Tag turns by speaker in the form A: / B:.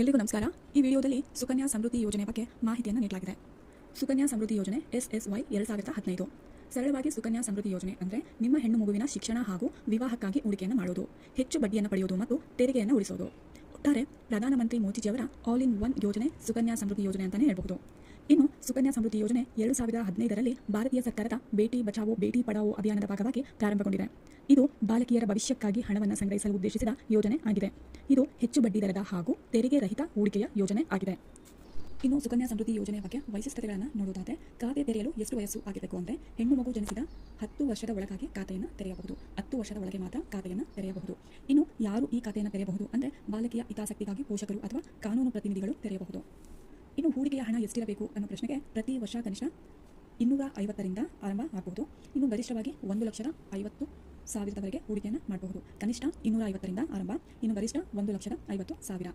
A: ಎಲ್ರಿಗೂ ನಮಸ್ಕಾರ. ಈ ವಿಡಿಯೋದಲ್ಲಿ ಸುಕನ್ಯಾ ಸಮೃದ್ಧಿ ಯೋಜನೆ ಬಗ್ಗೆ ಮಾಹಿತಿಯನ್ನು ನೀಡಲಾಗಿದೆ. ಸುಕನ್ಯಾ ಸಮೃದ್ಧಿ ಯೋಜನೆ SSY 2015. ಸರಳವಾಗಿ ಸುಕನ್ಯಾ ಸಮೃದ್ಧಿ ಯೋಜನೆ ಅಂದರೆ ನಿಮ್ಮ ಹೆಣ್ಣು ಮಗುವಿನ ಶಿಕ್ಷಣ ಹಾಗೂ ವಿವಾಹಕ್ಕಾಗಿ ಹೂಡಿಕೆಯನ್ನು ಮಾಡೋದು, ಹೆಚ್ಚು ಬಡ್ಡಿಯನ್ನು ಪಡೆಯೋದು ಮತ್ತು ತೆರಿಗೆಯನ್ನು ಉಳಿಸೋದು. ಒಟ್ಟಾರೆ ಪ್ರಧಾನಮಂತ್ರಿ ಮೋದಿಜಿಯವರ ಆಲ್ ಇನ್ ಒನ್ ಯೋಜನೆ ಸುಕನ್ಯಾ ಸಮೃದ್ಧಿ ಯೋಜನೆ ಅಂತಲೇ ಹೇಳಬಹುದು. ಇನ್ನು ಸುಕನ್ಯಾ ಸಮೃದ್ಧಿ ಯೋಜನೆ 2015ರಲ್ಲಿ ಭಾರತೀಯ ಸರ್ಕಾರದ ಬೇಟಿ ಬಚಾವೋ ಬೇಟಿ ಪಢಾವೋ ಅಭಿಯಾನದ ಭಾಗವಾಗಿ ಪ್ರಾರಂಭಗೊಂಡಿದೆ. ಇದು ಬಾಲಕಿಯರ ಭವಿಷ್ಯಕ್ಕಾಗಿ ಹಣವನ್ನು ಸಂಗ್ರಹಿಸಲು ಉದ್ದೇಶಿಸಿದ ಯೋಜನೆ ಆಗಿದೆ. ಇದು ಹೆಚ್ಚು ಬಡ್ಡಿ ದರದ ಹಾಗೂ ತೆರಿಗೆ ರಹಿತ ಹೂಡಿಕೆಯ ಯೋಜನೆ ಆಗಿದೆ. ಇನ್ನು ಸುಕನ್ಯಾ ಸಮೃದ್ಧಿ ಯೋಜನೆಯ ಬಗ್ಗೆ ವೈಶಿಷ್ಟ್ಯತೆಗಳನ್ನು ನೋಡುವುದಾದರೆ, ಖಾತೆ ತೆರೆಯಲು ಎಷ್ಟು ವಯಸ್ಸು ಆಗಬೇಕು ಅಂದರೆ, ಹೆಣ್ಣು ಮಗು ಜನಿಸಿದ 10 ವರ್ಷದ ಒಳಗಾಗಿ ಖಾತೆಯನ್ನು ತೆರೆಯಬಹುದು. 10 ವರ್ಷದ ಒಳಗೆ ಮಾತ್ರ ಖಾತೆಯನ್ನು ತೆರೆಯಬಹುದು. ಇನ್ನು ಯಾರು ಈ ಖಾತೆಯನ್ನು ತೆರೆಯಬಹುದು ಅಂದರೆ, ಬಾಲಕಿಯ ಹಿತಾಸಕ್ತಿಗಾಗಿ ಪೋಷಕರು ಅಥವಾ ಕಾನೂನು ಪ್ರತಿನಿಧಿಗಳು ತೆರೆಯಬಹುದು. ಇನ್ನು ಹೂಡಿಕೆಯ ಹಣ ಎಷ್ಟಿರಬೇಕು ಅನ್ನೋ ಪ್ರಶ್ನೆಗೆ, ಪ್ರತಿ ವರ್ಷ ಕನಿಷ್ಠ 250ರಿಂದ ಆರಂಭ ಆಗಬಹುದು. ಇನ್ನು ಗರಿಷ್ಠವಾಗಿ 1,50,000ವರೆಗೆ ಹೂಡಿಕೆಯನ್ನು ಮಾಡಬಹುದು. ಕನಿಷ್ಠ 250ರಿಂದ ಆರಂಭ, ಇನ್ನು ಗರಿಷ್ಠ 1,50,000.